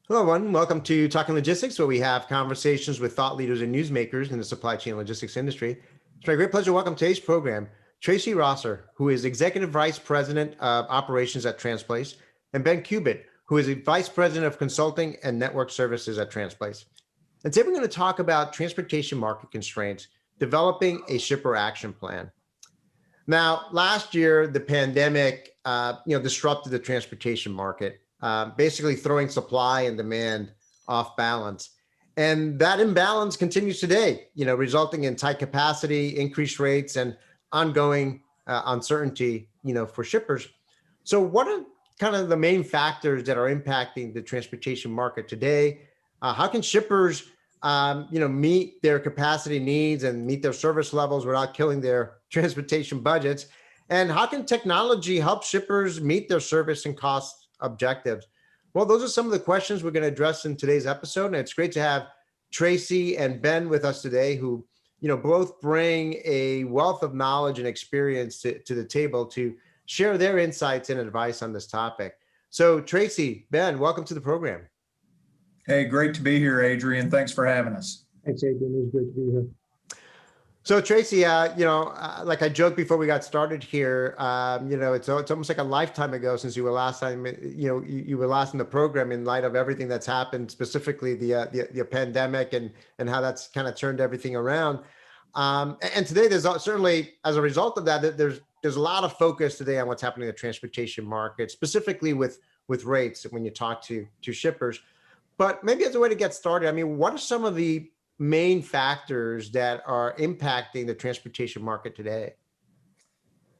Hello, everyone. Welcome to Talking Logistics, where we have conversations with thought leaders and newsmakers in the supply chain logistics industry. It's my great pleasure to welcome today's program Tracy Rosser, who is Executive Vice President of Operations at Transplace, and Ben Cubitt, who is a Vice President of Consulting and Network Services at Transplace. And today we're going to talk about transportation market constraints, developing a shipper action plan. Now, last year, the pandemic, disrupted the transportation market, basically throwing supply and demand off balance. And that imbalance continues today, resulting in tight capacity, increased rates, and ongoing uncertainty, for shippers. So what are kind of the main factors that are impacting the transportation market today? How can shippers meet their capacity needs and meet their service levels without killing their transportation budgets? And how can technology help shippers meet their service and cost objectives? Well, those are some of the questions we're going to address in today's episode. And it's great to have Tracy and Ben with us today, who, both bring a wealth of knowledge and experience to the table to share their insights and advice on this topic. So Tracy, Ben, welcome to the program. Hey, great to be here, Adrian. Thanks for having us. Thanks, Adrian. It's great to be here. So Tracy, like I joked before we got started here, it's almost like a lifetime ago since you were last time, you were last in the program in light of everything that's happened, specifically the pandemic and how that's kind of turned everything around. And today there's certainly, as a result of that, there's a lot of focus today on what's happening in the transportation market, specifically with rates when you talk to shippers. But maybe as a way to get started, I mean, what are some of the main factors that are impacting the transportation market today?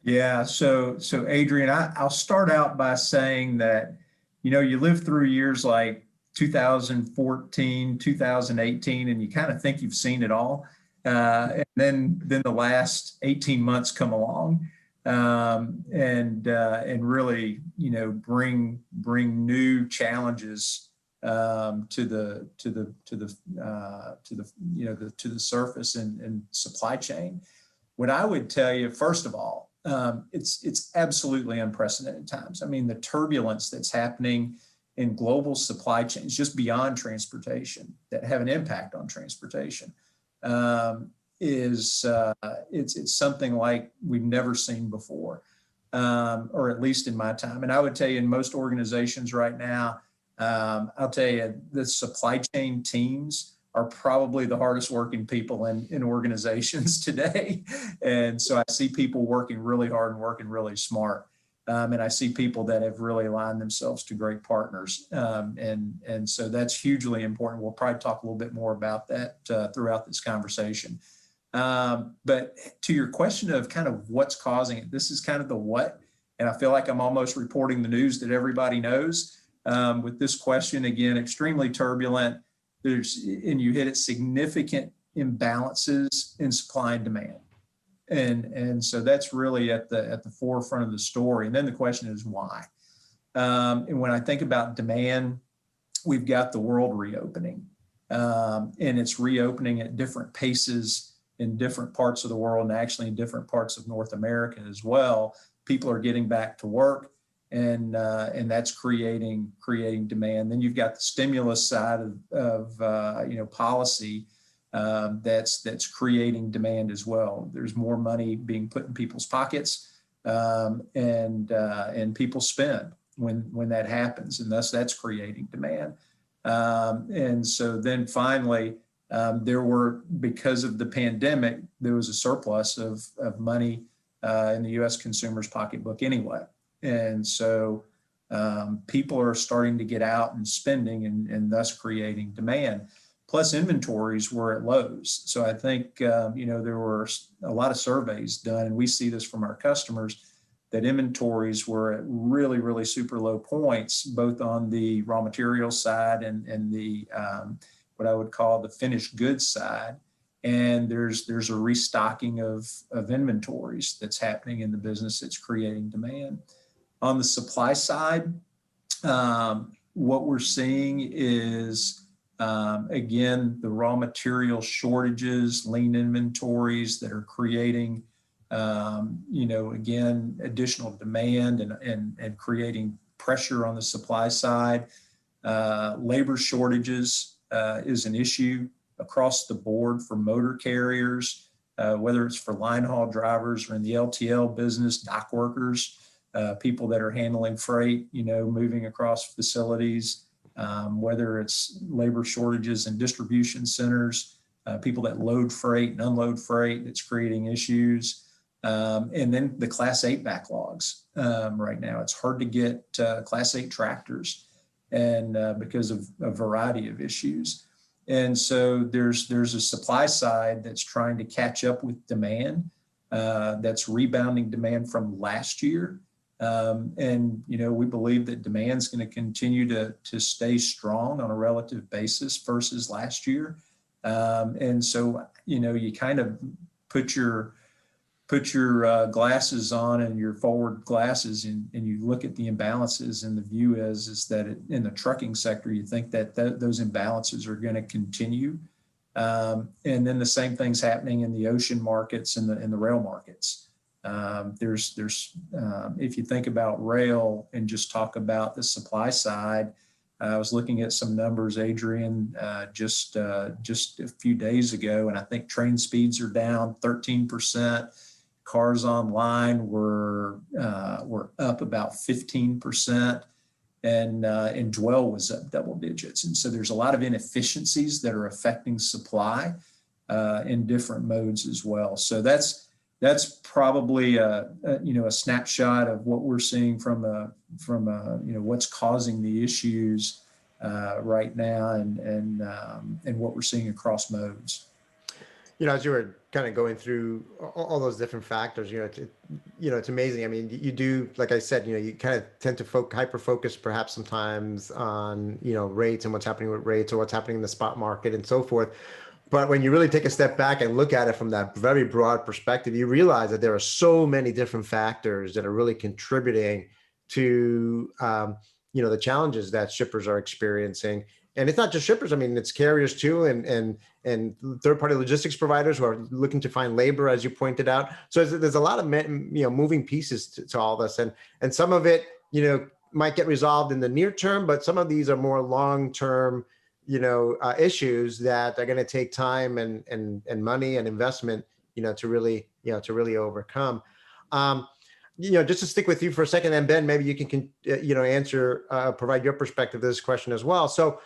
Yeah, so Adrian, I'll start out by saying that, you live through years like 2014, 2018, and you kind of think you've seen it all. And then the last 18 months come along and really, bring new challenges to the surface and supply chain. What I would tell you, first of all, it's absolutely unprecedented times. I mean, the turbulence that's happening in global supply chains, just beyond transportation, that have an impact on transportation, it's something like we've never seen before, or at least in my time. And I would tell you, in most organizations right now, I'll tell you, the supply chain teams are probably the hardest working people in organizations today. And so I see people working really hard and working really smart. And I see people that have really aligned themselves to great partners. And so that's hugely important. We'll probably talk a little bit more about that throughout this conversation. But to your question of kind of what's causing it, this is kind of the what. And I feel like I'm almost reporting the news that everybody knows. With this question, again, extremely turbulent. And you hit it, significant imbalances in supply and demand. And so that's really at the forefront of the story. And then the question is why? And when I think about demand, we've got the world reopening. And it's reopening at different paces in different parts of the world, and actually in different parts of North America as well. People are getting back to work. And that's creating demand. Then you've got the stimulus side of policy that's creating demand as well. There's more money being put in people's pockets, and people spend when that happens, and thus that's creating demand. And so then finally, because of the pandemic, there was a surplus of money in the U.S. consumer's pocketbook anyway. And so people are starting to get out and spending and thus creating demand. Plus inventories were at lows. So I think, there were a lot of surveys done, and we see this from our customers, that inventories were at really, really super low points, both on the raw material side and the what I would call the finished goods side. And there's a restocking of inventories that's happening in the business that's creating demand. On the supply side, what we're seeing is, again, the raw material shortages, lean inventories that are creating, again, additional demand and creating pressure on the supply side. Labor shortages is an issue across the board for motor carriers, whether it's for line haul drivers or in the LTL business, dock workers, people that are handling freight, moving across facilities, whether it's labor shortages in distribution centers, people that load freight and unload freight, that's creating issues. And then the Class 8 backlogs. Right now, it's hard to get Class 8 tractors, and because of a variety of issues. And so there's a supply side that's trying to catch up with demand, that's rebounding demand from last year. And we believe that demand's going to continue to stay strong on a relative basis versus last year. And so, you kind of put your glasses on and your forward glasses, and you look at the imbalances, and the view is that in the trucking sector, you think that those imbalances are going to continue. And then the same thing's happening in the ocean markets and the rail markets. There's if you think about rail and just talk about the supply side, I was looking at some numbers, Adrian, just a few days ago, and I think train speeds are down 13%. Cars online were up about 15%, and dwell was up double digits. And so there's a lot of inefficiencies that are affecting supply in different modes as well. So that's probably a snapshot of what we're seeing from what's causing the issues right now, and what we're seeing across modes. As you were kind of going through all those different factors, it's amazing. I mean, you do, like I said, you kind of tend to hyper focus perhaps sometimes on, rates and what's happening with rates or what's happening in the spot market and so forth. But when you really take a step back and look at it from that very broad perspective, you realize that there are so many different factors that are really contributing to, the challenges that shippers are experiencing. And it's not just shippers. I mean, it's carriers too, and third-party logistics providers who are looking to find labor, as you pointed out. So there's a lot of moving pieces to all this, and some of it might get resolved in the near term, but some of these are more long-term issues that are going to take time and money and investment to really overcome. Just to stick with you for a second, and Ben, maybe you can provide your perspective to this question as well. So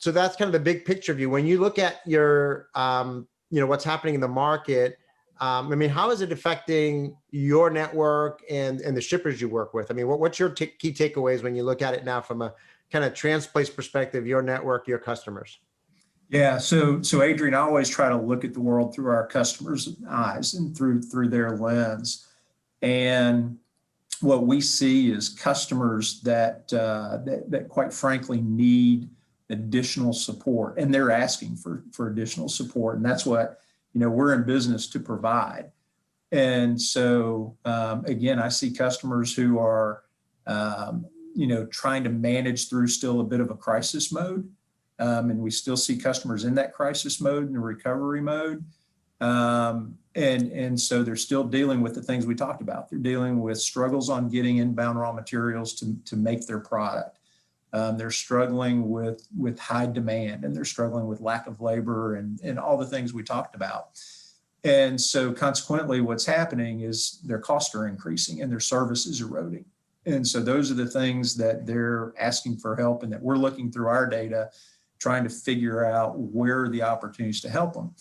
so that's kind of the big picture view. When you look at your, what's happening in the market, how is it affecting your network and the shippers you work with? What's your key takeaways when you look at it now from a kind of Transplace perspective, your network, your customers? Yeah. So Adrian, I always try to look at the world through our customers' eyes and through their lens. And what we see is customers that quite frankly need additional support, and they're asking for additional support, and that's what we're in business to provide. And so again, I see customers who are trying to manage through still a bit of a crisis mode, and we still see customers in that crisis mode and the recovery mode. And so they're still dealing with the things we talked about. They're dealing with struggles on getting inbound raw materials to make their product. They're struggling with high demand, and they're struggling with lack of labor and all the things we talked about. And so consequently, what's happening is their costs are increasing and their service is eroding. And so those are the things that they're asking for help, and that we're looking through our data, trying to figure out where are the opportunities to help them.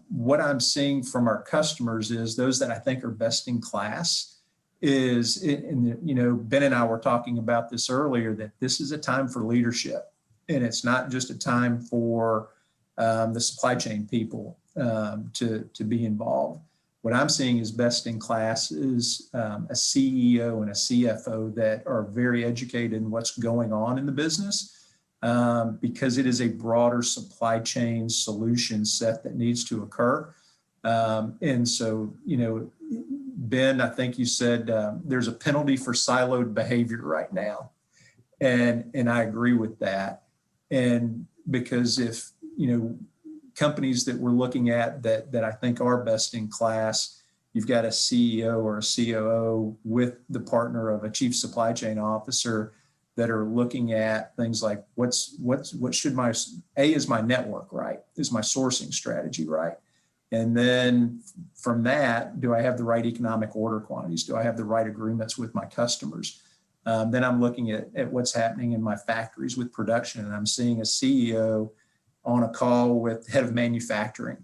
What I'm seeing from our customers is those that I think are best in class is, Ben and I were talking about this earlier, that this is a time for leadership, and it's not just a time for the supply chain people to be involved. What I'm seeing is best in class is a CEO and a CFO that are very educated in what's going on in the business, because it is a broader supply chain solution set that needs to occur. And so, Ben, I think you said there's a penalty for siloed behavior right now. And I agree with that. And because if, companies that we're looking at that I think are best in class, you've got a CEO or a COO with the partner of a chief supply chain officer that are looking at things like what should my is my network right? Is my sourcing strategy right? And then from that, do I have the right economic order quantities? Do I have the right agreements with my customers? Then I'm looking at what's happening in my factories with production, and I'm seeing a CEO on a call with head of manufacturing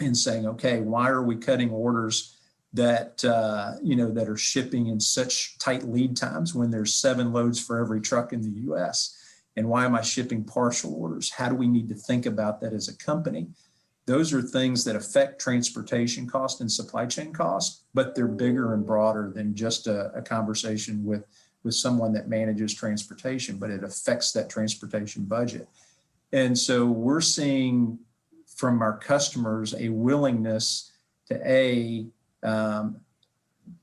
and saying, okay, why are we cutting orders that that are shipping in such tight lead times when there's 7 loads for every truck in the US? And why am I shipping partial orders? How do we need to think about that as a company? Those are things that affect transportation cost and supply chain cost, but they're bigger and broader than just a conversation with someone that manages transportation, but it affects that transportation budget. And so we're seeing from our customers a willingness to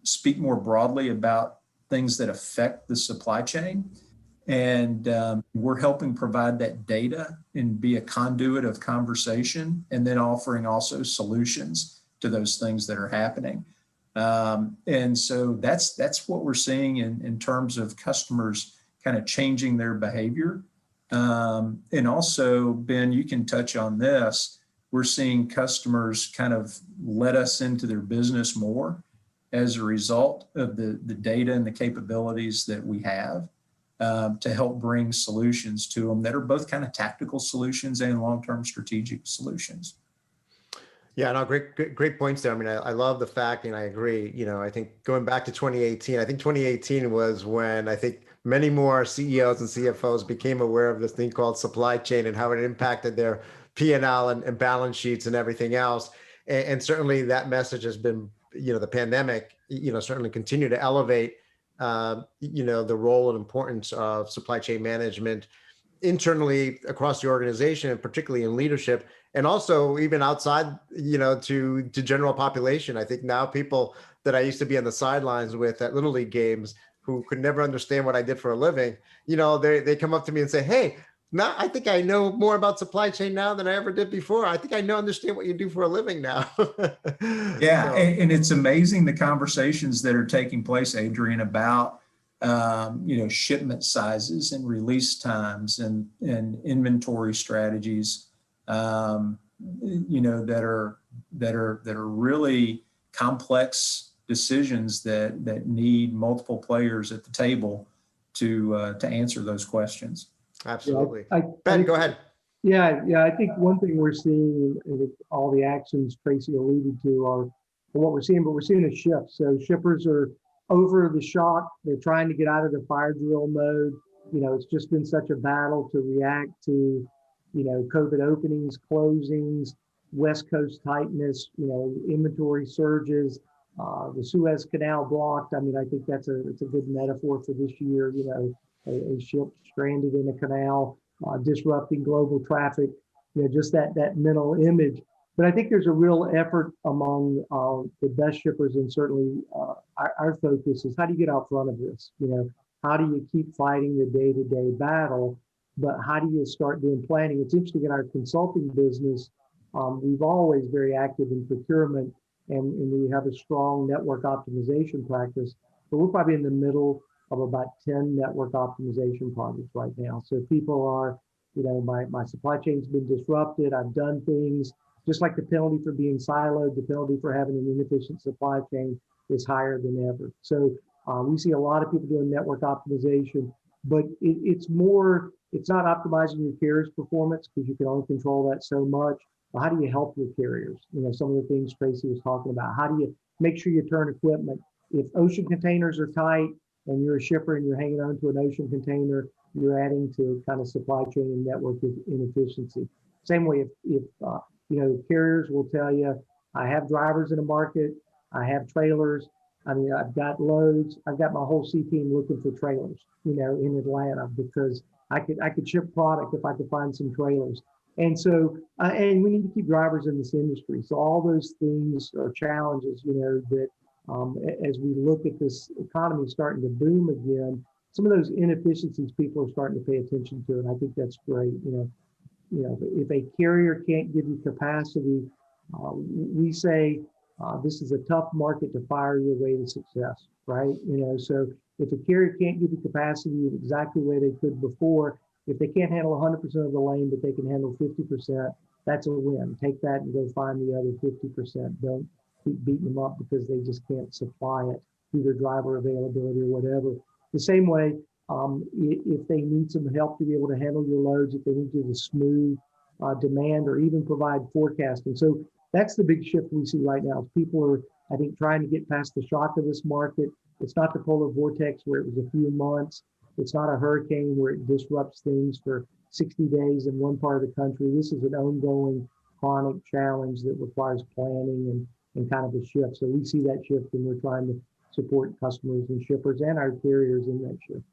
speak more broadly about things that affect the supply chain. And we're helping provide that data and be a conduit of conversation, and then offering also solutions to those things that are happening. And so that's what we're seeing in terms of customers kind of changing their behavior. And also, Ben, you can touch on this. We're seeing customers kind of let us into their business more as a result of the data and the capabilities that we have to help bring solutions to them that are both kind of tactical solutions and long-term strategic solutions. Yeah, no, great points there. I mean, I love the fact, and I agree, I think going back to 2018, I think 2018 was when I think many more CEOs and CFOs became aware of this thing called supply chain and how it impacted their P&L and balance sheets and everything else. And certainly that message has been, the pandemic, certainly continue to elevate, the role and importance of supply chain management internally across the organization, and particularly in leadership, and also even outside, to general population. I think now people that I used to be on the sidelines with at Little League games who could never understand what I did for a living, they come up to me and say, hey, now I think I know more about supply chain now than I ever did before. I think I understand what you do for a living now. Yeah, and it's amazing the conversations that are taking place, Adrian, about shipment sizes and release times and inventory strategies, that are really complex decisions that need multiple players at the table to answer those questions. Absolutely. Yeah, Ben, go ahead. Yeah. I think one thing we're seeing, and all the actions Tracy alluded to are what we're seeing, but we're seeing a shift. So shippers are over the shock. They're trying to get out of the fire drill mode. It's just been such a battle to react to, COVID openings, closings, West Coast tightness, inventory surges, the Suez Canal blocked. I mean, I think it's a good metaphor for this year, a ship stranded in a canal, disrupting global traffic, just that mental image. But I think there's a real effort among the best shippers, and certainly our focus is how do you get out front of this? How do you keep fighting the day-to-day battle, but how do you start doing planning? It's interesting, in our consulting business, we've always very active in procurement, and we have a strong network optimization practice, but we're probably in the middle of about 10 network optimization projects right now. So people are, my supply chain's been disrupted. I've done things, just like the penalty for being siloed, the penalty for having an inefficient supply chain is higher than ever. So we see a lot of people doing network optimization, but it's not optimizing your carrier's performance, because you can only control that so much. But how do you help your carriers? Some of the things Tracy was talking about. How do you make sure you turn equipment? If ocean containers are tight, and you're a shipper and you're hanging on to an ocean container, you're adding to kind of supply chain and network inefficiency. Same way, if carriers will tell you, I have drivers in the market, I have trailers, I've got loads, I've got my whole C team looking for trailers, in Atlanta, because I could ship product if I could find some trailers. And so, and we need to keep drivers in this industry. So all those things are challenges, that as we look at this economy starting to boom again, some of those inefficiencies people are starting to pay attention to, and I think that's great. If a carrier can't give you capacity, we say, This is a tough market to fire your way to success, right? So if a carrier can't give you capacity in exactly the way they could before, if they can't handle 100% of the lane, but they can handle 50%, that's a win. Take that and go find the other 50%. Don't keep beating them up because they just can't supply it through their driver availability or whatever. The same way, if they need some help to be able to handle your loads, if they need you to smooth demand or even provide forecasting. So that's the big shift we see right now. People are, I think, trying to get past the shock of this market. It's not the polar vortex where it was a few months. It's not a hurricane where it disrupts things for 60 days in one part of the country. This is an ongoing chronic challenge that requires planning and kind of a shift. So we see that shift and we're trying to support customers and shippers and our carriers in that shift.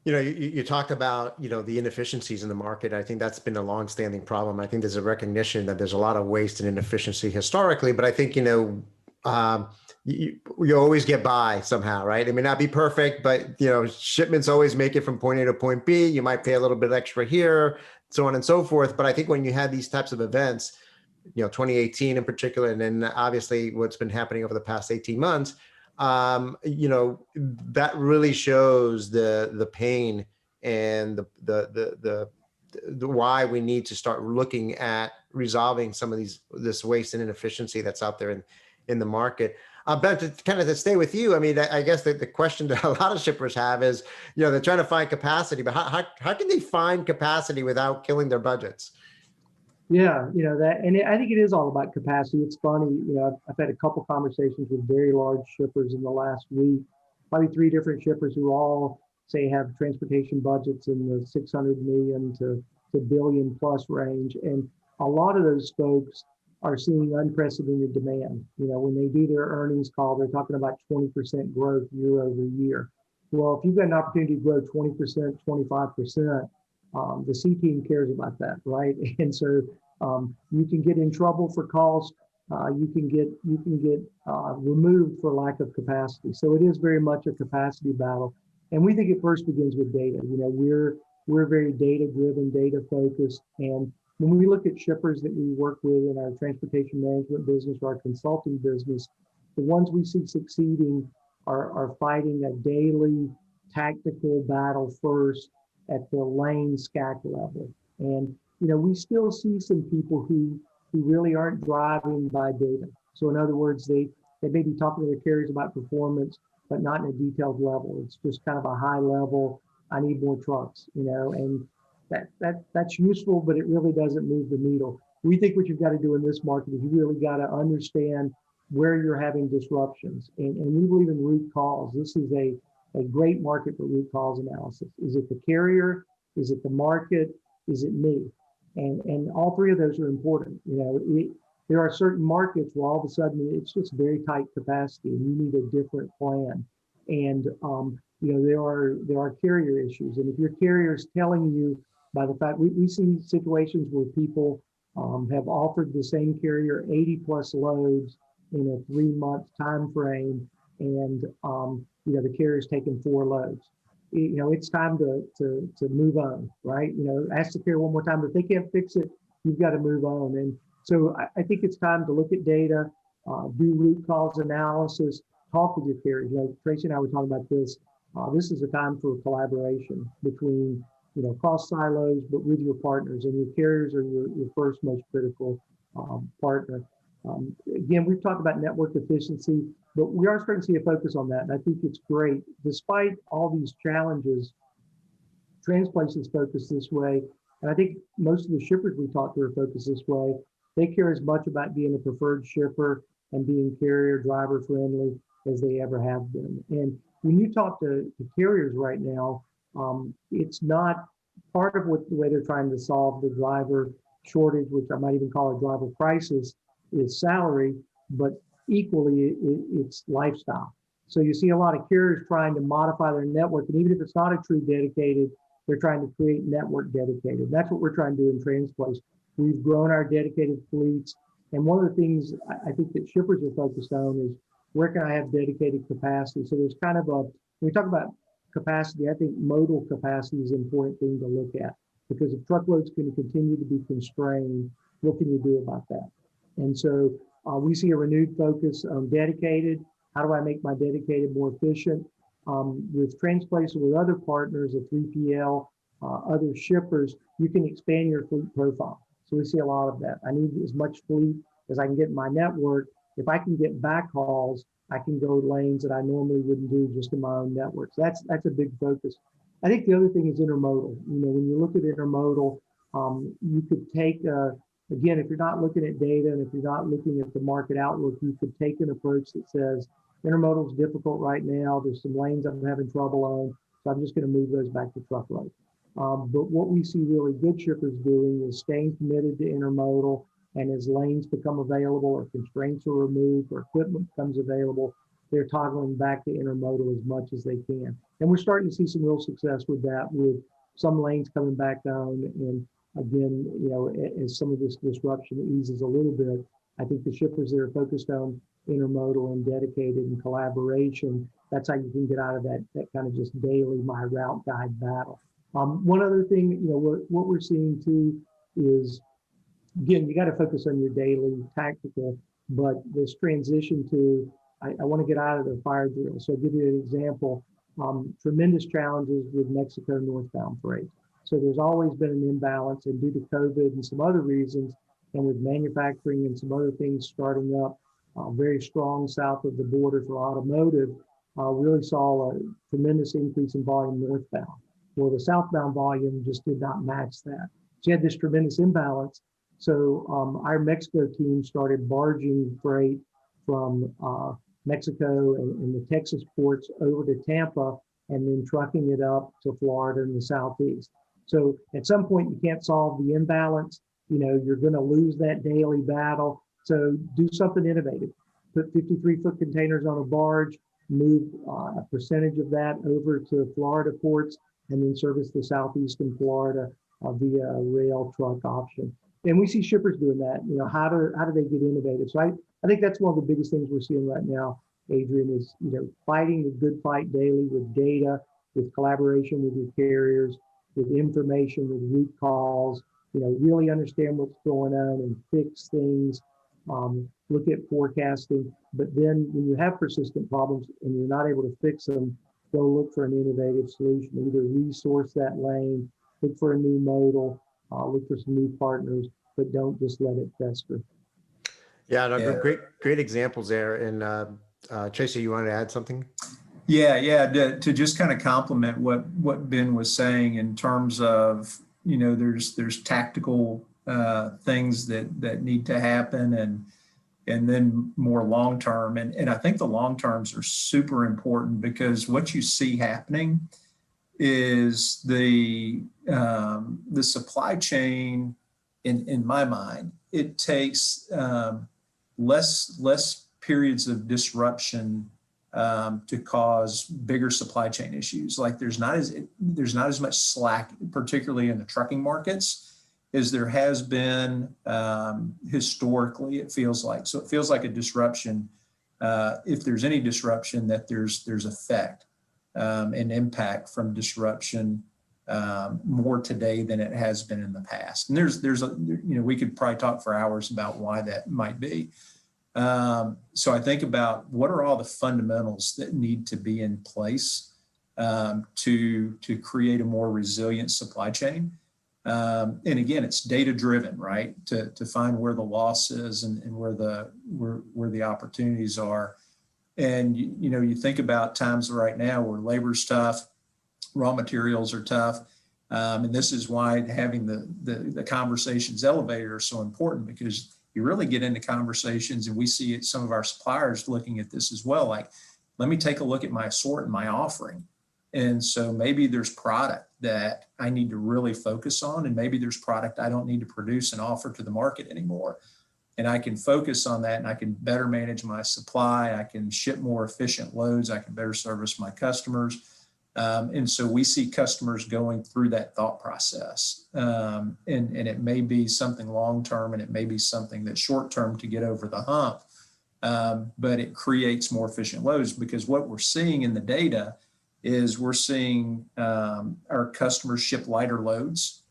You talked about, the inefficiencies in the market. I think that's been a longstanding problem. I think there's a recognition that there's a lot of waste and inefficiency historically, but I think, you always get by somehow, right? It may not be perfect, but, shipments always make it from point A to point B. You might pay a little bit extra here, so on and so forth. But I think when you have these types of events, 2018 in particular, and then obviously what's been happening over the past 18 months, that really shows the pain and the why we need to start looking at resolving some of this waste and inefficiency that's out there in the market. Ben, to stay with you, I mean, I guess the question that a lot of shippers have is, they're trying to find capacity, but how can they find capacity without killing their budgets? Yeah, that, and I think it is all about capacity. It's funny, I've had a couple conversations with very large shippers in the last week, probably 3 different shippers who all say have transportation budgets in the 600 million to billion plus range. And a lot of those folks are seeing unprecedented demand. When they do their earnings call, they're talking about 20% growth year over year. Well, if you've got an opportunity to grow 20%, 25%, the C team cares about that, right? And so you can get in trouble for cost. You can get removed for lack of capacity. So it is very much a capacity battle, and we think it first begins with data. We're very data driven, data focused, and when we look at shippers that we work with in our transportation management business or our consulting business, the ones we see succeeding are fighting a daily tactical battle first at the lane SCAC level. And, we still see some people who really aren't driving by data. So in other words, they may be talking to their carriers about performance, but not in a detailed level. It's just kind of a high level, I need more trucks, and that's useful, but it really doesn't move the needle. We think what you've got to do in this market is you really got to understand where you're having disruptions. And we believe in root cause. This is a great market for root cause analysis. Is it the carrier? Is it the market? Is it me? And all 3 of those are important. There are certain markets where all of a sudden it's just very tight capacity and you need a different plan. And there are carrier issues. And if your carrier is telling you by the fact, we see situations where people have offered the same carrier 80 plus loads in a 3-month time frame, and the carrier's taken 4 loads. It's time to move on, right? Ask the carrier one more time. If they can't fix it, you've got to move on. And so I think it's time to look at data, do root cause analysis, talk with your carriers. Tracy and I were talking about this. This is a time for collaboration between, cross silos, but with your partners, and your carriers are your first most critical partner. Again, we've talked about network efficiency, but we are starting to see a focus on that. And I think it's great. Despite all these challenges, Transplace is focused this way. And I think most of the shippers we talk to are focused this way. They care as much about being a preferred shipper and being carrier driver friendly as they ever have been. And when you talk to carriers right now, it's not part of the way they're trying to solve the driver shortage, which I might even call a driver crisis, is salary, but equally it's lifestyle. So you see a lot of carriers trying to modify their network, and even if it's not a true dedicated, they're trying to create network dedicated. That's what we're trying to do in Transplace. We've grown our dedicated fleets, and one of the things I think that shippers are focused on is where can I have dedicated capacity? So there's kind of when we talk about capacity, I think modal capacity is an important thing to look at, because if truckloads can continue to be constrained, what can you do about that? And so We see a renewed focus on dedicated. How do I make my dedicated more efficient? With Transplace or with other partners, a 3PL, other shippers, you can expand your fleet profile. So we see a lot of that. I need as much fleet as I can get in my network. If I can get backhauls, I can go lanes that I normally wouldn't do just in my own network. So that's a big focus. I think the other thing is intermodal. When you look at intermodal, you could take, again, if you're not looking at data and if you're not looking at the market outlook, you could take an approach that says intermodal is difficult right now. There's some lanes I'm having trouble on, so I'm just going to move those back to truckload. But what we see really good shippers doing is staying committed to intermodal. And as lanes become available or constraints are removed or equipment becomes available, they're toggling back to intermodal as much as they can. And we're starting to see some real success with that, with some lanes coming back on. And again, as some of this disruption eases a little bit, I think the shippers that are focused on intermodal and dedicated and collaboration, that's how you can get out of that kind of just daily my route guide battle. One other thing, what we're seeing too is, again, you got to focus on your daily tactical, but this transition to, I want to get out of the fire drill. So I'll give you an example. Tremendous challenges with Mexico northbound freight. So there's always been an imbalance, and due to COVID and some other reasons, and with manufacturing and some other things starting up very strong south of the border for automotive, really saw a tremendous increase in volume northbound. Well, the southbound volume just did not match that. So you had this tremendous imbalance. So our Mexico team started barging freight from Mexico and the Texas ports over to Tampa and then trucking it up to Florida and the Southeast. So at some point you can't solve the imbalance. You're going to lose that daily battle. So do something innovative. Put 53-foot containers on a barge, move a percentage of that over to Florida ports, and then service the Southeastern Florida via a rail truck option. And we see shippers doing that. How do they get innovative? So I think that's one of the biggest things we're seeing right now, Adrian, is fighting the good fight daily with data, with collaboration with your carriers, with information, with root cause. Really understand what's going on and fix things. Look at forecasting. But then when you have persistent problems and you're not able to fix them, go look for an innovative solution. Either resource that lane, look for a new modal, look for some new partners, but don't just let it fester. Yeah, no, great examples there. And Tracy, you wanted to add something? Yeah. To just kind of complement what Ben was saying in terms of, there's tactical things that need to happen and then more long term. And I think the long terms are super important, because what you see happening is the supply chain, in my mind, it takes less periods of disruption to cause bigger supply chain issues. Like there's not as much slack, particularly in the trucking markets, as there has been historically. It feels like a disruption. If there's any disruption, that there's effect and impact from disruption more today than it has been in the past. And we could probably talk for hours about why that might be. So I think about what are all the fundamentals that need to be in place to create a more resilient supply chain. And again, it's data driven, right? To find where the loss is and where the opportunities are. And you think about times right now where labor's tough, raw materials are tough. And this is why having the conversations elevator is so important, because you really get into conversations, and we see it, some of our suppliers looking at this as well. Like, let me take a look at my assortment, my offering. And so maybe there's product that I need to really focus on, and maybe there's product I don't need to produce and offer to the market anymore. And I can focus on that, and I can better manage my supply. I can ship more efficient loads. I can better service my customers. And so we see customers going through that thought process. And it may be something long-term, and it may be something that's short-term to get over the hump. But it creates more efficient loads, because what we're seeing in the data is we're seeing our customers ship lighter loads,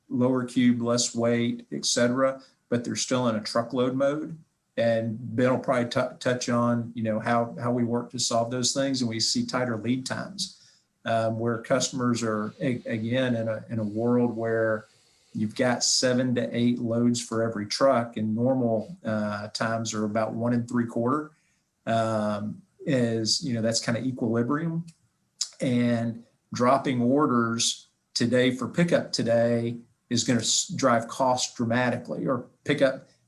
lower cube, less weight, et cetera, but they're still in a truckload mode. And Ben will probably touch on, how we work to solve those things. And we see tighter lead times, where customers are, again, in a world where you've got 7 to 8 loads for every truck, and normal times are about 1 3/4. That's kind of equilibrium. And dropping orders today for pickup today is going to drive costs dramatically, or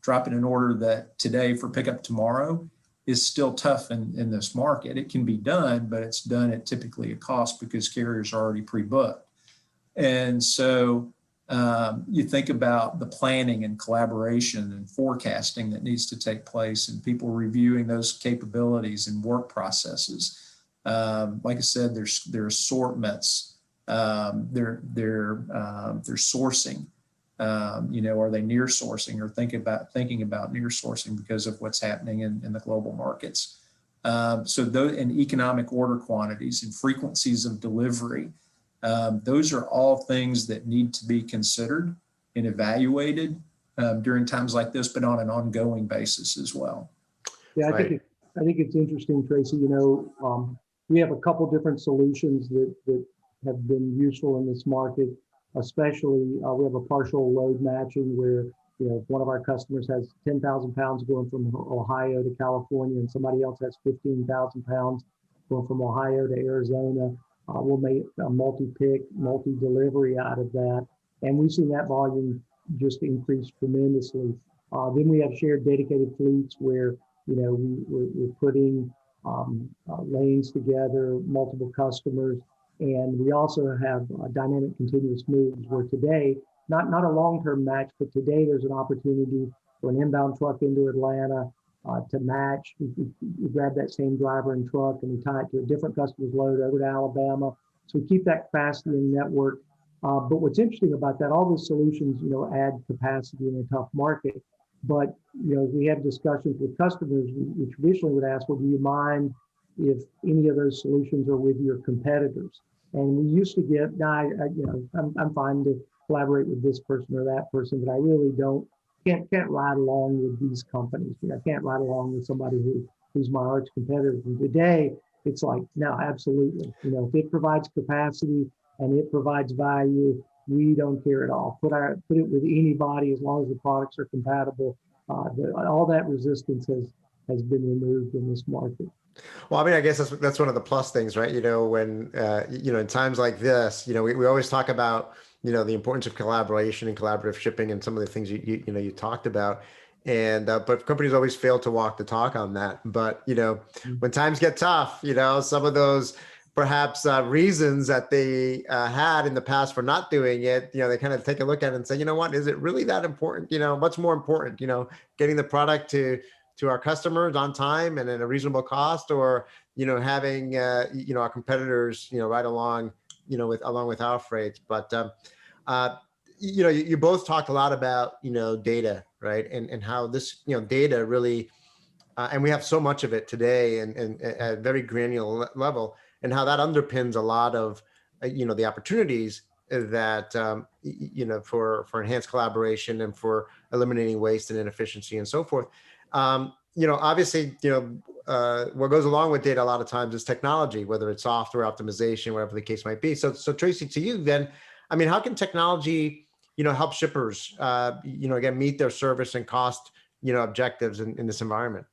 dropping an order that today for pickup tomorrow is still tough in this market. It can be done, but it's done at typically a cost because carriers are already pre-booked. And so you think about the planning and collaboration and forecasting that needs to take place, and people reviewing those capabilities and work processes. Like I said, their assortments, their sourcing. Are they near sourcing, or thinking about near sourcing because of what's happening in the global markets? And economic order quantities and frequencies of delivery. Those are all things that need to be considered and evaluated during times like this, but on an ongoing basis as well. Yeah, I think it's interesting, Tracy. We have a couple different solutions that have been useful in this market. Especially, we have a partial load matching where, if one of our customers has 10,000 pounds going from Ohio to California, and somebody else has 15,000 pounds going from Ohio to Arizona, we'll make a multi-pick, multi-delivery out of that. And we've seen that volume just increase tremendously. Then we have shared dedicated fleets where, we're putting lanes together, multiple customers. And we also have dynamic continuous moves where today, not a long-term match, but today there's an opportunity for an inbound truck into Atlanta to match. We grab that same driver and truck and we tie it to a different customer's load over to Alabama. So we keep that capacity in the network. But what's interesting about that, all these solutions, add capacity in a tough market. But, we have discussions with customers. We traditionally would ask, well, do you mind if any of those solutions are with your competitors? And we used to get, I'm fine to collaborate with this person or that person, but I really can't ride along with these companies. I can't ride along with somebody who's my arch competitor. And today, it's like, no, absolutely. If it provides capacity and it provides value, we don't care at all. Put it with anybody as long as the products are compatible. All that resistance has been removed in this market. Well, I guess that's one of the plus things, right? When in times like this, we always talk about the importance of collaboration and collaborative shipping and some of the things you talked about, and but companies always fail to walk the talk on that. But when times get tough, some of those perhaps reasons that they had in the past for not doing it, they kind of take a look at it and say, what, is it really that important? What's more important? Getting the product to our customers on time and at a reasonable cost, or having our competitors right along along with our freight. But you both talked a lot about data, right, and how this data really and we have so much of it today and at a very granular level, and how that underpins a lot of the opportunities that for enhanced collaboration and for eliminating waste and inefficiency and so forth. Obviously, what goes along with data a lot of times is technology, whether it's software optimization, whatever the case might be. So Tracy, to you then, how can technology, help shippers, again, meet their service and cost, objectives in this environment?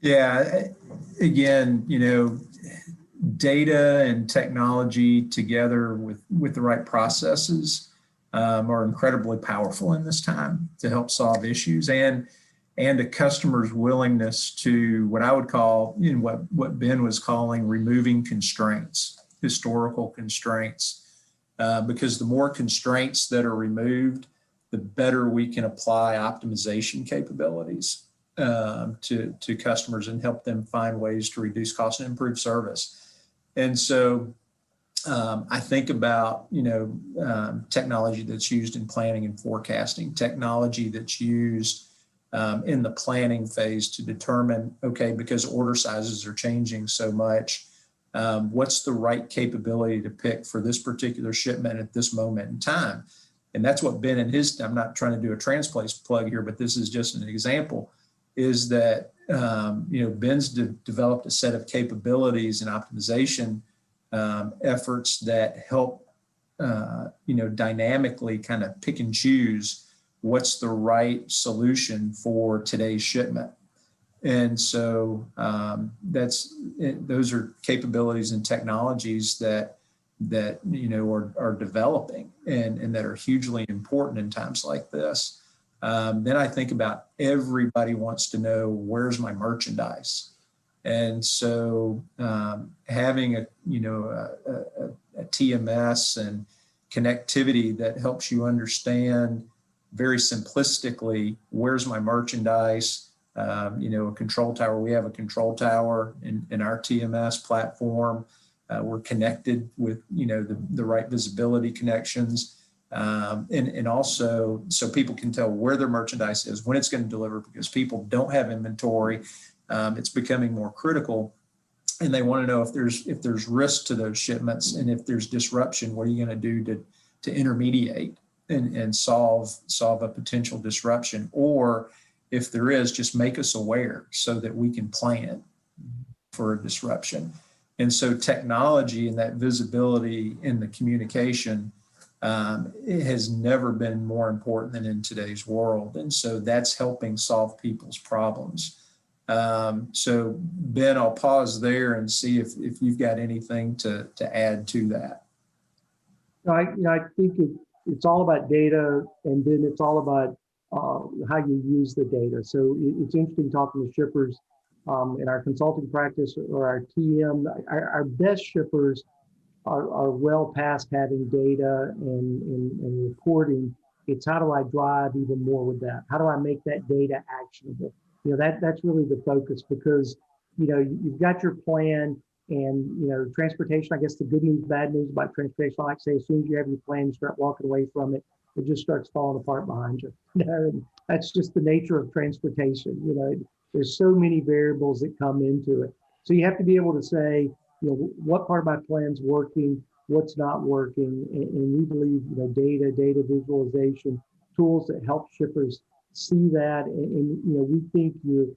Yeah, again, data and technology together with the right processes are incredibly powerful in this time to help solve issues, and a customer's willingness to what I would call, what Ben was calling removing constraints, historical constraints, because the more constraints that are removed, the better we can apply optimization capabilities to customers and help them find ways to reduce costs and improve service. And so I think about, technology that's used in planning and forecasting, technology that's used in the planning phase to determine, okay, because order sizes are changing so much, what's the right capability to pick for this particular shipment at this moment in time? And that's what Ben and I'm not trying to do a Transplace plug here, but this is just an example, is that, Ben's developed a set of capabilities and optimization efforts that help, dynamically kind of pick and choose what's the right solution for today's shipment. And so those are capabilities and technologies that are developing and that are hugely important in times like this. Then I think about everybody wants to know, where's my merchandise? And so having a TMS and connectivity that helps you understand very simplistically, where's my merchandise? A control tower. We have a control tower in our TMS platform. We're connected with, the right visibility connections. And also so people can tell where their merchandise is, when it's going to deliver, because people don't have inventory. It's becoming more critical, and they want to know if there's risk to those shipments, and if there's disruption, what are you going to do to intermediate and solve a potential disruption, or if there is, just make us aware so that we can plan for a disruption. And so technology and that visibility in the communication, it has never been more important than in today's world. And so that's helping solve people's problems. So Ben, I'll pause there and see if you've got anything to add to that. I think it's all about data, and then it's all about how you use the data. So it's interesting talking to shippers in our consulting practice or our TM. Our best shippers are well past having data and reporting. It's how do I drive even more with that? How do I make that data actionable? That's really the focus, because you've got your plan, and transportation. I guess the good news, bad news about transportation, I like to say, as soon as you have your plan, you start walking away from it, it just starts falling apart behind you. And that's just the nature of transportation. There's so many variables that come into it. So you have to be able to say, what part of my plan's working, what's not working, and we believe, data visualization tools that help shippers see that. And we think you've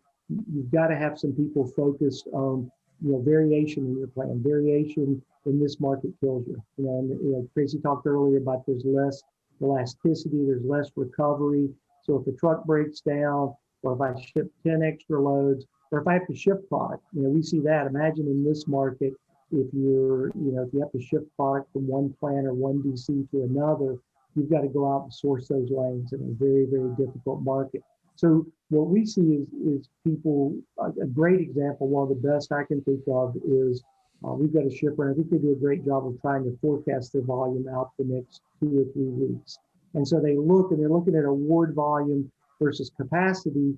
got to have some people focused on, variation in your plan. Variation in this market kills you. And Tracy talked earlier about there's less elasticity, there's less recovery. So if the truck breaks down, or if I ship 10 extra loads, or if I have to ship product, we see that. Imagine in this market, if if you have to ship product from one plant or one DC to another, you've got to go out and source those lanes in a very, very difficult market. So what we see is people, a great example, one of the best I can think of is we've got a shipper, and I think they do a great job of trying to forecast their volume out the next 2 or 3 weeks. And so they're looking at award volume versus capacity.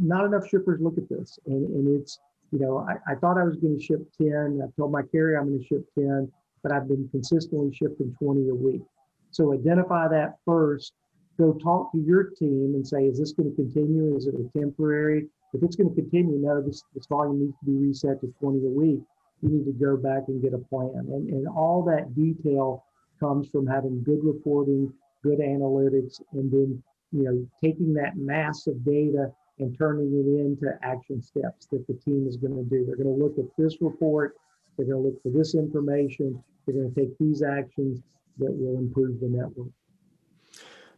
Not enough shippers look at this. And it's, I thought I was going to ship 10. I told my carrier I'm going to ship 10, but I've been consistently shipping 20 a week. So identify that first. Go talk to your team and say, is this going to continue? Is it a temporary? If it's going to continue, no, this volume needs to be reset to 20 a week. You need to go back and get a plan. And all that detail comes from having good reporting, good analytics, and then, taking that mass of data and turning it into action steps that the team is going to do. They're going to look at this report. They're going to look for this information. They're going to take these actions that will improve the network.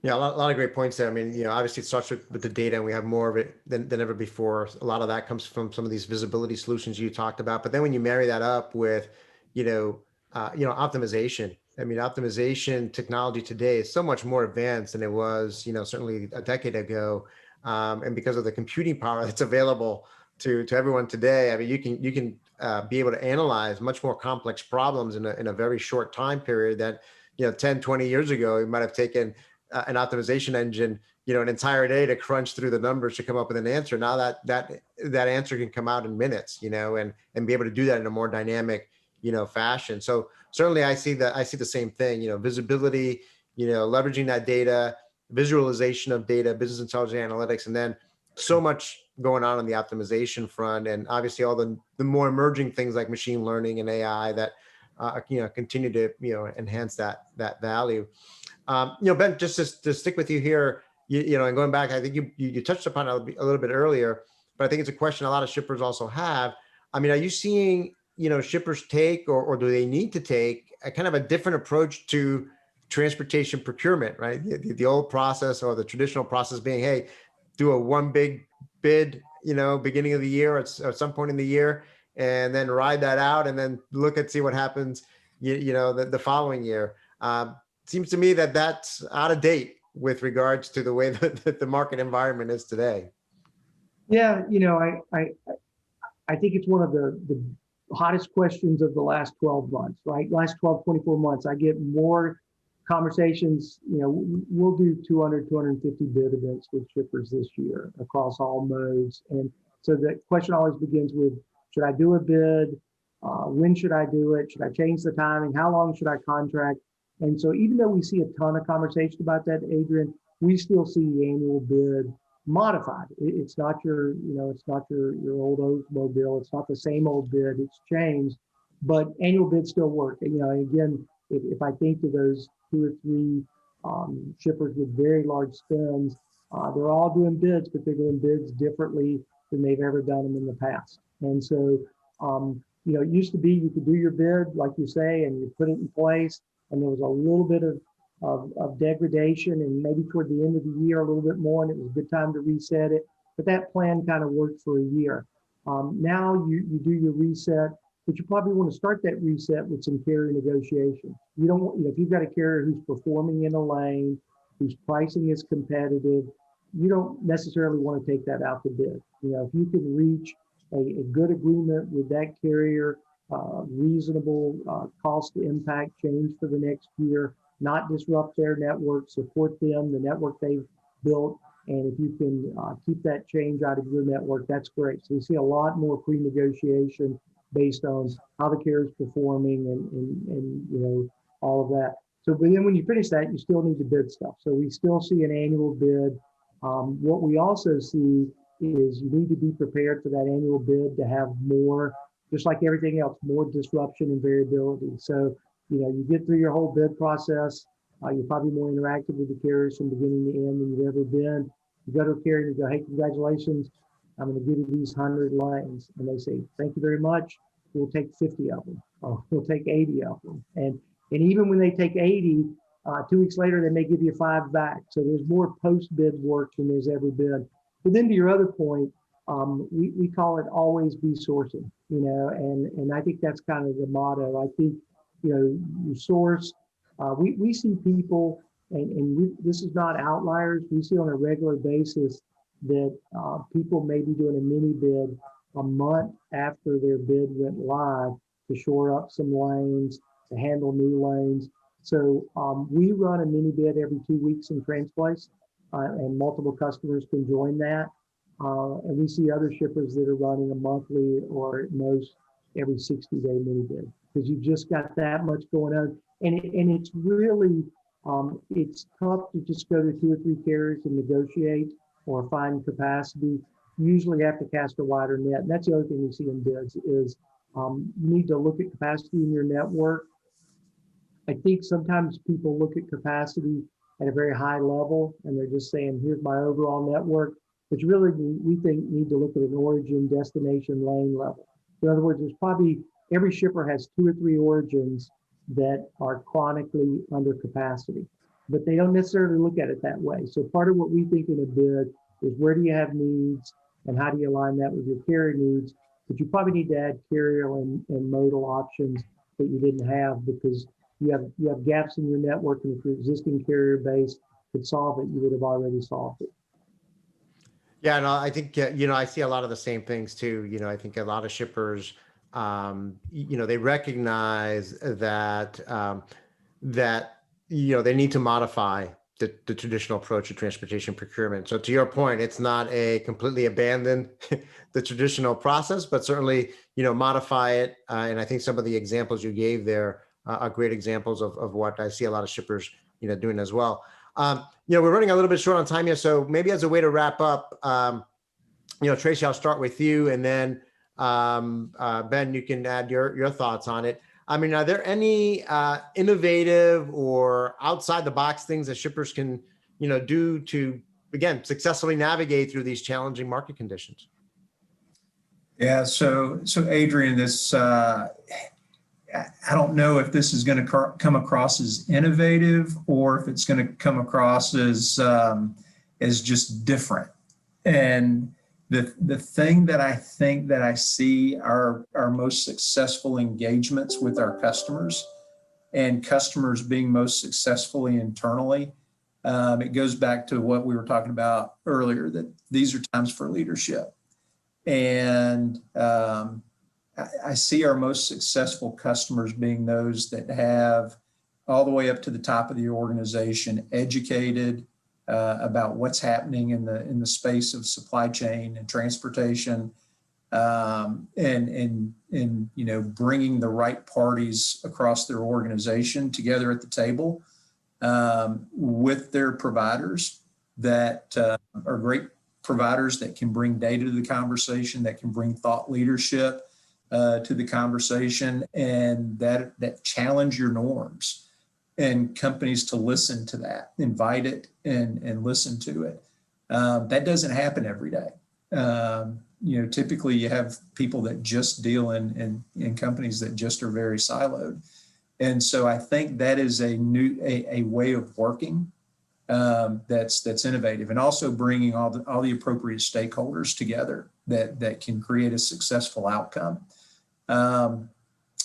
Yeah, a lot of great points there. I mean, obviously it starts with the data, and we have more of it than ever before. A lot of that comes from some of these visibility solutions you talked about. But then when you marry that up with, optimization, I mean, optimization technology today is so much more advanced than it was, certainly a decade ago. And because of the computing power that's available to everyone today, I mean, you can be able to analyze much more complex problems in a very short time period that, 10, 20 years ago, it might have taken an optimization engine, an entire day to crunch through the numbers to come up with an answer. Now that answer can come out in minutes, and be able to do that in a more dynamic, fashion. So certainly I see the same thing, visibility, leveraging that data, visualization of data, business intelligence analytics, and then so much going on the optimization front. And obviously all the more emerging things like machine learning and AI that, continue to, enhance that value. Ben, just to stick with you here, and going back, I think you touched upon it a little bit earlier, but I think it's a question a lot of shippers also have. I mean, are you seeing, shippers take, or do they need to take a kind of a different approach to transportation procurement, right? The old process, or the traditional process being, hey, do a one big bid, beginning of the year, at some point in the year, and then ride that out, and then see what happens, the following year. Seems to me that that's out of date with regards to the way that the market environment is today. Yeah, I think it's one of the hottest questions of the last 12 months, right? Last 12, 24 months. I get more conversations. We'll do 200, 250 bid events with shippers this year across all modes. And so the question always begins with, should I do a bid? When should I do it? Should I change the timing? How long should I contract? And so even though we see a ton of conversation about that, Adrian, we still see the annual bid modified. It's not your, it's not your old Oldsmobile. It's not the same old bid. It's changed, but annual bids still work. Again, if I think of those 2 or 3 shippers with very large spends, they're all doing bids, but they're doing bids differently than they've ever done them in the past. And so, it used to be you could do your bid, like you say, and you put it in place, and there was a little bit of degradation, and maybe toward the end of the year a little bit more, and it was a good time to reset it. But that plan kind of worked for a year. Now you do your reset, but you probably want to start that reset with some carrier negotiation. You don't want, if you've got a carrier who's performing in a lane, whose pricing is competitive, you don't necessarily want to take that out to bid. If you can reach a good agreement with that carrier, reasonable cost to impact change for the next year, not disrupt their network, support them, the network they've built. And if you can keep that change out of your network, that's great. So we see a lot more pre-negotiation based on how the carrier is performing and all of that. So, but then when you finish that, you still need to bid stuff. So we still see an annual bid. What we also see is you need to be prepared for that annual bid to have more, just like everything else, more disruption and variability. So, you get through your whole bid process. You're probably more interactive with the carriers from beginning to end than you've ever been. You go to a carrier and you go, hey, congratulations, I'm going to give you these 100 lanes. And they say, thank you very much. We'll take 50 of them, or we'll take 80 of them. And even when they take 80, 2 weeks later, they may give you 5 back. So there's more post-bid work than there's ever been. But then to your other point, we call it always be sourcing, and I think that's kind of the motto. I think, you source, we see people, and this is not outliers. We see on a regular basis that people may be doing a mini bid a month after their bid went live to shore up some lanes, to handle new lanes. So we run a mini bid every 2 weeks in Transplace, and multiple customers can join that. And we see other shippers that are running a monthly, or at most every 60-day mini bid, because you've just got that much going on. And it's really, it's tough to just go to 2 or 3 carriers and negotiate or find capacity. You usually have to cast a wider net. And that's the other thing we see in bids is you need to look at capacity in your network. I think sometimes people look at capacity at a very high level and they're just saying, here's my overall network. But you really, we think, need to look at an origin, destination, lane level. In other words, there's probably every shipper has 2 or 3 origins that are chronically under capacity, but they don't necessarily look at it that way. So part of what we think in a bid is, where do you have needs and how do you align that with your carrier needs? But you probably need to add carrier and modal options that you didn't have, because you have gaps in your network, and if your existing carrier base could solve it, you would have already solved it. Yeah, no, I think, I see a lot of the same things too. I think a lot of shippers, they recognize that, they need to modify the traditional approach to transportation procurement. So to your point, it's not a completely abandon the traditional process, but certainly, modify it. And I think some of the examples you gave there are great examples of what I see a lot of shippers, doing as well. We're running a little bit short on time here, so maybe as a way to wrap up, Tracy, I'll start with you, and then Ben, you can add your thoughts on it. I mean, are there any innovative or outside the box things that shippers can, do to again, successfully navigate through these challenging market conditions? Yeah, so Adrian, this I don't know if this is going to come across as innovative or if it's going to come across as just different. And the thing that I think that I see are our most successful engagements with our customers, and customers being most successfully internally. It goes back to what we were talking about earlier, that these are times for leadership. And I see our most successful customers being those that have all the way up to the top of the organization educated about what's happening in the space of supply chain and transportation, and bringing the right parties across their organization together at the table with their providers that are great providers that can bring data to the conversation, that can bring thought leadership to the conversation, and that challenge your norms, and companies to listen to that, invite it and listen to it. That doesn't happen every day. Typically you have people that just deal in companies that just are very siloed. And so I think that is a way of working that's innovative, and also bringing all the appropriate stakeholders together that can create a successful outcome.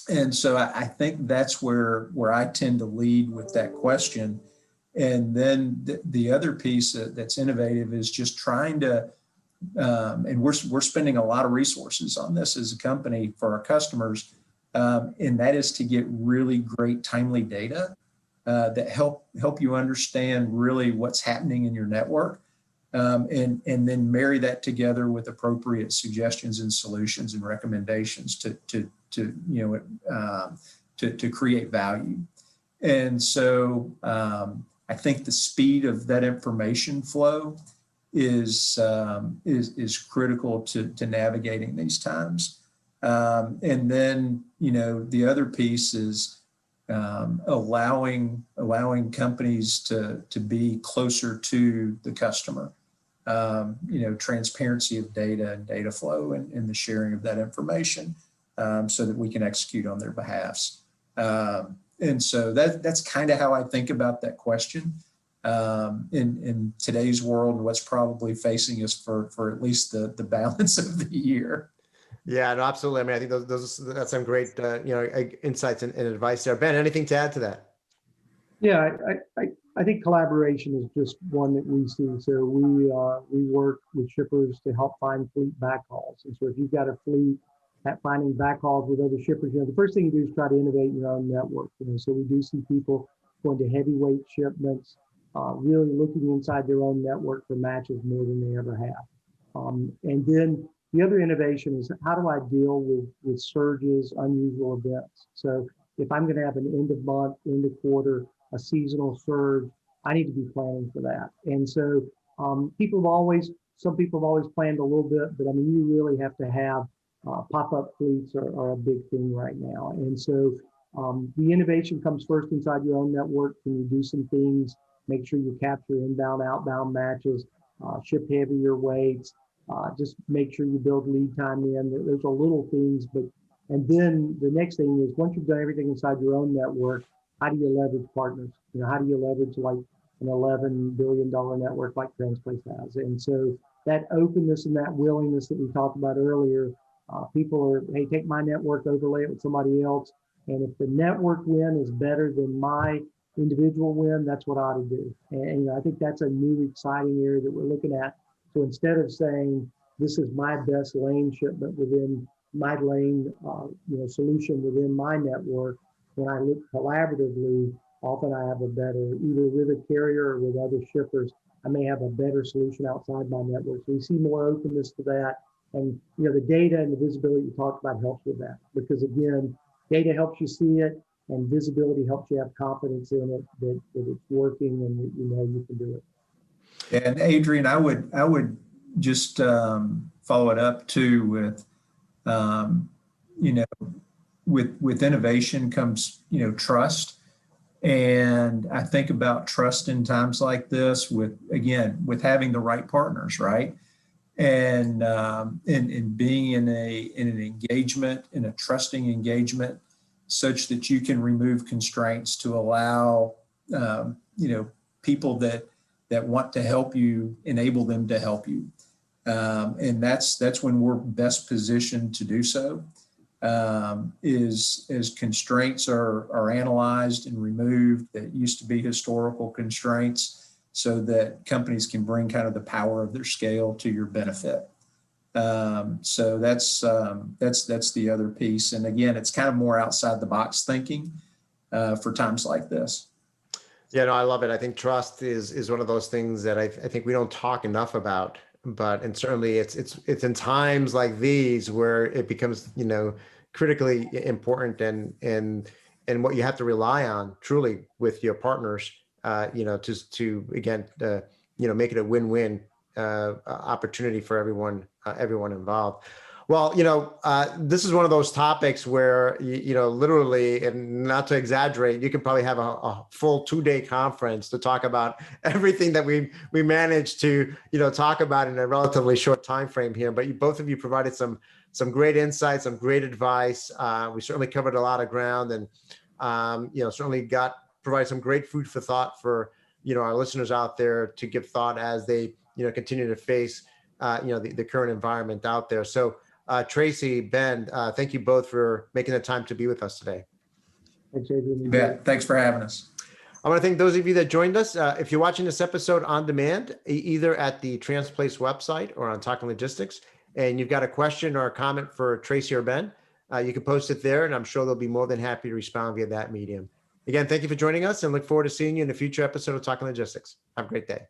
And so I think that's where I tend to lead with that question. And then the other piece that's innovative is just trying to, and we're spending a lot of resources on this as a company for our customers, and that is to get really great timely data that help you understand really what's happening in your network, and then marry that together with appropriate suggestions and solutions and recommendations to create value. And so I think the speed of that information flow is critical to navigating these times. And then, the other piece is allowing companies to be closer to the customer. Transparency of data and data flow, and the sharing of that information, so that we can execute on their behalfs. And so that's kind of how I think about that question in today's world, and what's probably facing us for at least the balance of the year. Yeah, no, absolutely. I mean, I think that's some great, insights and advice there. Ben, anything to add to that? Yeah, I think collaboration is just one that we see. So we work with shippers to help find fleet backhauls. And so if you've got a fleet at finding backhauls with other shippers, the first thing you do is try to innovate your own network. So we do see people going to heavyweight shipments, really looking inside their own network for matches more than they ever have. And then the other innovation is, how do I deal with surges, unusual events? So if I'm going to have an end of month, end of quarter, a seasonal surge, I need to be planning for that. And so some people have always planned a little bit, but I mean, you really have to have pop-up fleets are a big thing right now. And so the innovation comes first inside your own network. Can you do some things? Make sure you capture inbound, outbound matches, ship heavier weights, just make sure you build lead time in. There's a little things, and then the next thing is, once you've done everything inside your own network, how do you leverage partners? How do you leverage like an $11 billion network like Transplace has? And so that openness and that willingness that we talked about earlier, people are, hey, take my network, overlay it with somebody else. And if the network win is better than my individual win, that's what I ought to do. And I think that's a new exciting area that we're looking at. So instead of saying, this is my best lane shipment within my lane, solution within my network, when I look collaboratively, often I have a better, either with a carrier or with other shippers, I may have a better solution outside my network. So we see more openness to that. And, the data and the visibility you talked about helps with that, because again, data helps you see it, and visibility helps you have confidence in it, that it's working and that you can do it. And Adrian, I would just follow it up too with, with innovation comes, trust. And I think about trust in times like this with, again, with having the right partners, right? And being in an engagement, in a trusting engagement, such that you can remove constraints to allow, people that want to help you, enable them to help you. And that's when we're best positioned to do so. Is as constraints are analyzed and removed that used to be historical constraints, so that companies can bring kind of the power of their scale to your benefit. So that's the other piece. And again, it's kind of more outside the box thinking for times like this. Yeah, no, I love it. I think trust is one of those things that I think we don't talk enough about. And certainly it's in times like these where it becomes, critically important, and what you have to rely on truly with your partners, to again, make it a win-win opportunity for everyone involved. Well, this is one of those topics where, literally, and not to exaggerate, you could probably have a full 2-day conference to talk about everything that we managed to, talk about in a relatively short time frame here. But both of you provided some great insights, some great advice. We certainly covered a lot of ground, and, certainly provided some great food for thought for, our listeners out there to give thought as they, continue to face, the current environment out there. So, Tracy, Ben, thank you both for making the time to be with us today. Thanks, Adrian. You bet. Thanks for having us. I want to thank those of you that joined us. If you're watching this episode on demand, either at the Transplace website or on Talking Logistics, and you've got a question or a comment for Tracy or Ben, you can post it there, and I'm sure they'll be more than happy to respond via that medium. Again, thank you for joining us, and look forward to seeing you in a future episode of Talking Logistics. Have a great day.